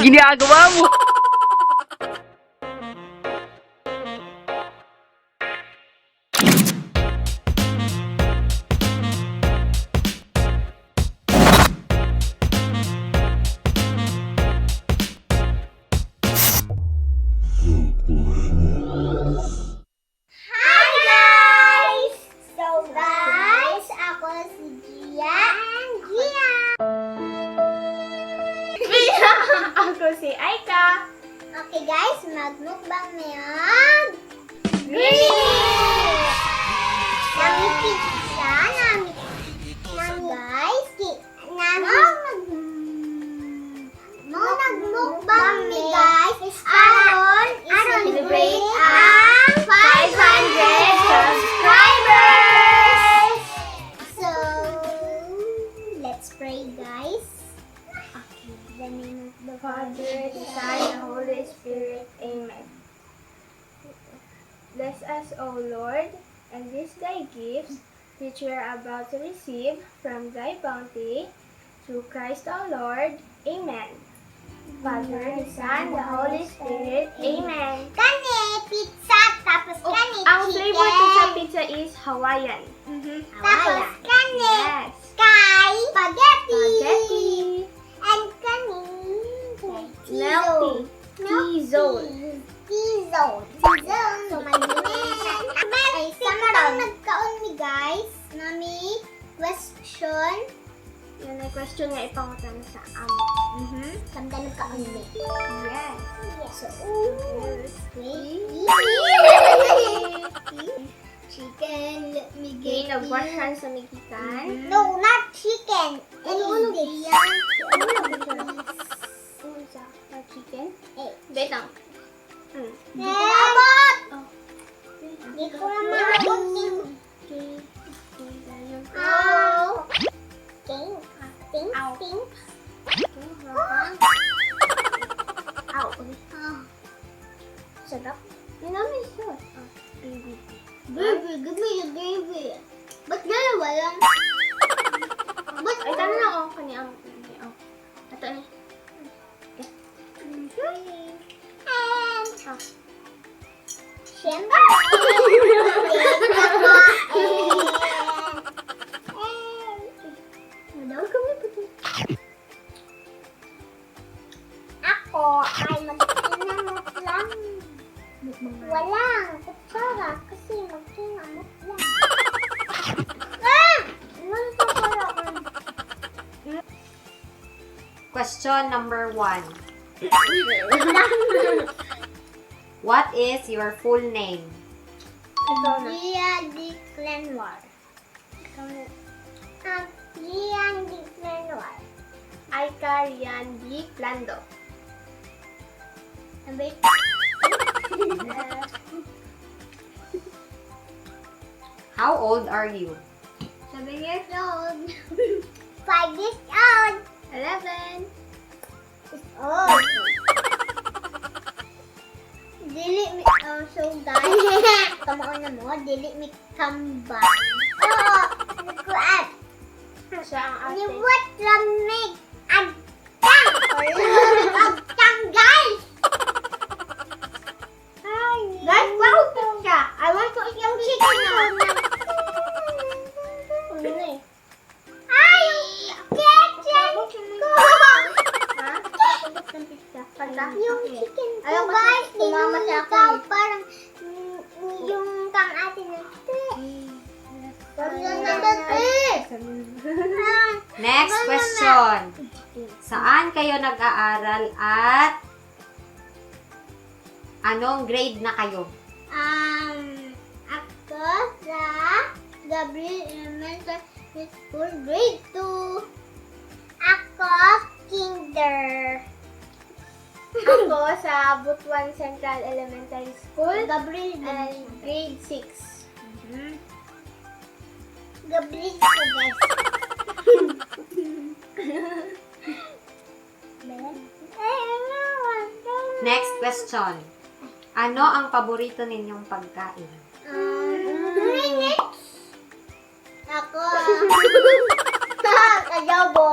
ginagawa mo? Hi guys! So guys, ako si Gia and Gia. Ako si Aika. Okay guys, magmukbang ngayon. Nami pizza, nami guys, nagmukbang mi guys. Aron celebrate ang 500 subscribers. So, let's pray guys. Okay, the name of the Father, the Son, and the Holy Spirit. Amen. Bless us, O Lord, and these thy gifts, which we are about to receive from thy bounty, through Christ our Lord. Amen. Father, the Son, the Holy Spirit. Amen. Kani, pizza, tapos Oh, kani, ang chicken. flavor to sa pizza is Hawaiian. Tapos kani, Yes. kay spaghetti. Spaghetti. And kani, Melty. T-zone. T-zone. So, may ay, samtang nagkaon mi guys, nami question. Yan ay question nga ipangutan sa amo. Samtang nagkaon mi. Yes. So, chicken, let me Okay, get nag-wash hands sa migikan. No, not chicken. Ano Yan. Ano sa chicken? Eh, Wait lang. Abot! Oh. Hindi ko na maabot yung... Okay. Ow! Ting! Ting! Ow. Ting! Ow. Sarap. Yun namin siya. Baby. Baby, give me the baby. Ba't dalawa lang? Ba't Ay, tama lang ako. Kanya ang... Ito ni. And... Ah. Siyempre! Madaw kami po ito. Ako ay mag-inamot lang. Walang kutsara kasi mag-inamot lang. Question number 1. What is your full name? Ito na. Gia Di Clenwar. Gia Di Clenwar. Aika Rian D. Plando. Number How old are you? 7 years old. 5 years old. 11. Oh. Dili mi so guys, kamo na mo, dili mi kambang. Oh, nagkuat. Siya ang Ni ate. what lamig agtang. Agtang guys. Guys, wow po siya. I want to eat Yung chicken na. Ano na eh? Ay, chicken ko. Ha? Pagkat ng pizza. Pagka? Yung chicken ko Ayaw kasi guys, tumama sa akin ikaw eh. parang yung kang atin na. Next question. Saan kayo nag-aaral at anong grade na kayo? Ako sa Gabriel Elementary School, grade 2. Ako, kinder. Ako sa Butuan Central Elementary School. Gabriel And grade 6. Gabriel ko, guys. Next question. Ano ang paborito ninyong pagkain? Ako. Adobo.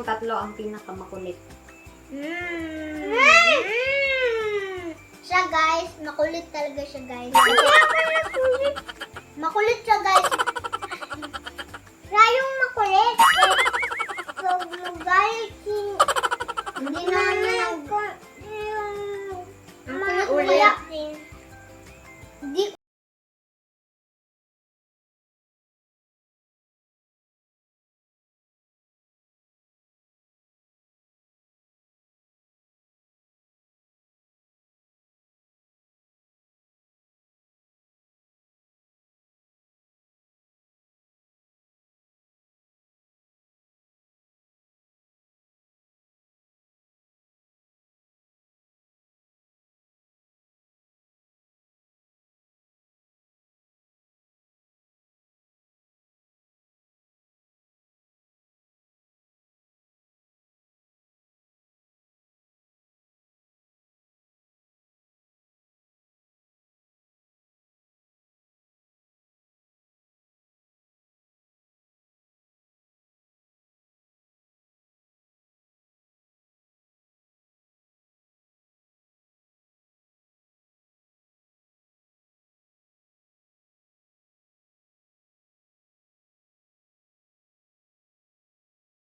tatlo ang pinakamakulit? Siya guys, makulit talaga siya guys. Makulit siya guys. Siya yung makulit. Pag magalit hindi naman niya makulit. Hindi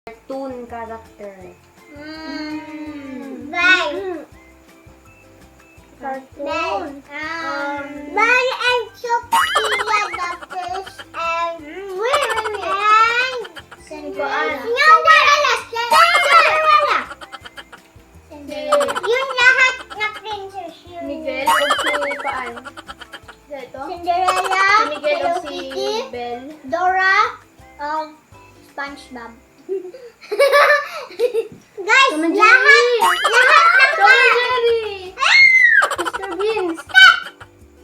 Cartoon character. Bye. Cartoon. Bye and Sophia the fish and Cinderella. Yung lahat na princess yun. Miguel o si Paan? Ito? Cinderella, Si Miguel o Hello si Kitty, Belle? Dora, SpongeBob. Guys, Tom and lahat ng Tom and Jerry! Mr. Beans!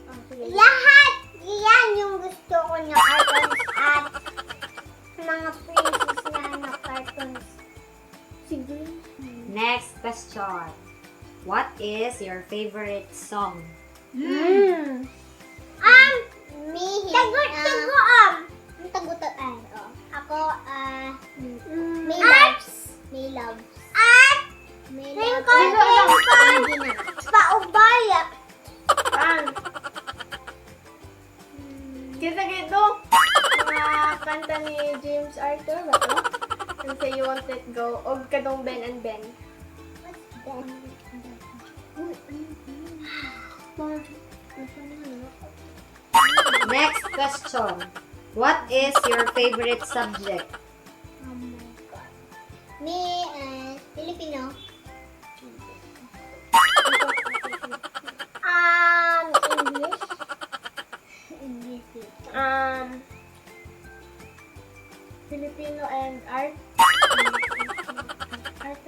Oh, sige. lahat yan yung gusto ko na cartoons at mga princess na cartoons. Sige. Next question. What is your favorite song? Tagot. Ako, May Loves. May Loves. At, May Loves. Paubaya. Paan? Kita gito. Mga kanta ni James Arthur ba to? And say you won't let go. O kadong Ben and Ben. Next question. What is your favorite subject? Oh my God. Me, Filipino. English. Filipino and art. Art.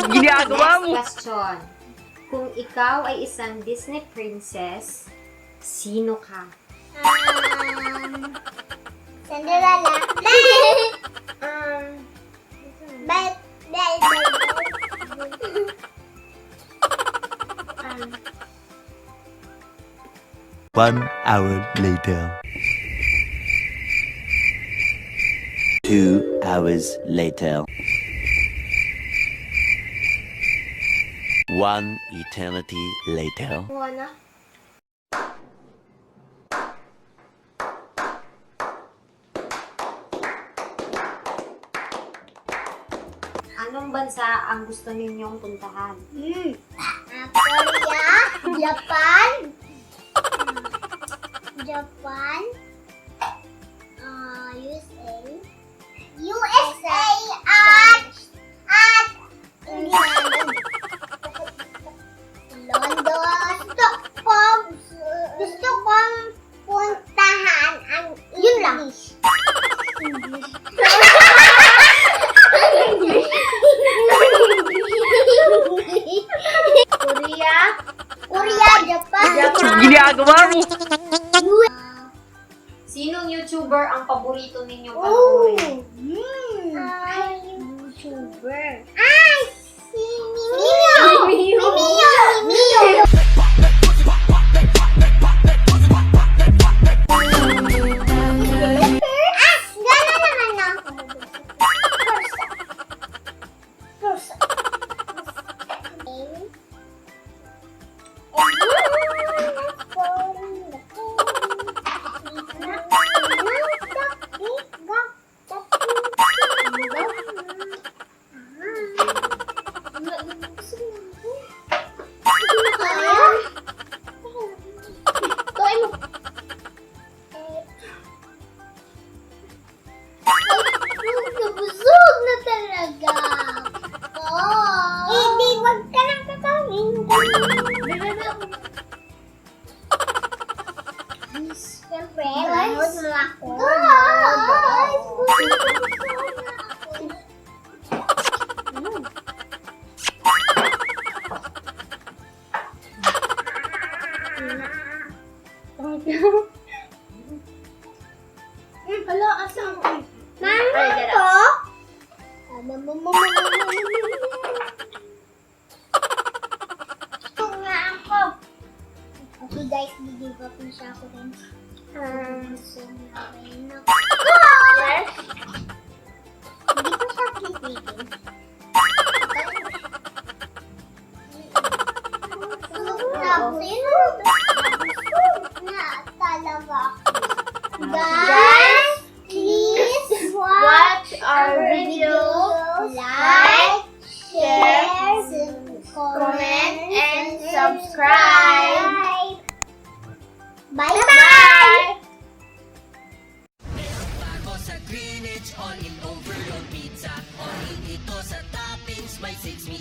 Next question. Kung ikaw ay isang Disney princess, sino ka? Cinderella. Bye. One hour later. 2 hours later. 1 eternity later. Moana. Anong bansa ang gusto ninyong puntahan? Korea, Japan, USA at England. London. Gusto kong puntahan ang English. Korea, Japan. Ginagawa mo? Sinong YouTuber ang paborito ninyong panoorin? YouTuber. Si Mimio. Mimio. Ito nga ako. Okay guys, bigyan ko po siya ako rin. So, okay na. Yes. Hindi ko siya pipigil. Na talaga ako. Guys, please Watch our video, like, share, comment, and subscribe. Bye-bye! Bago sa Greenwich, all in overload pizza. All in ito sa toppings, may 6 meat.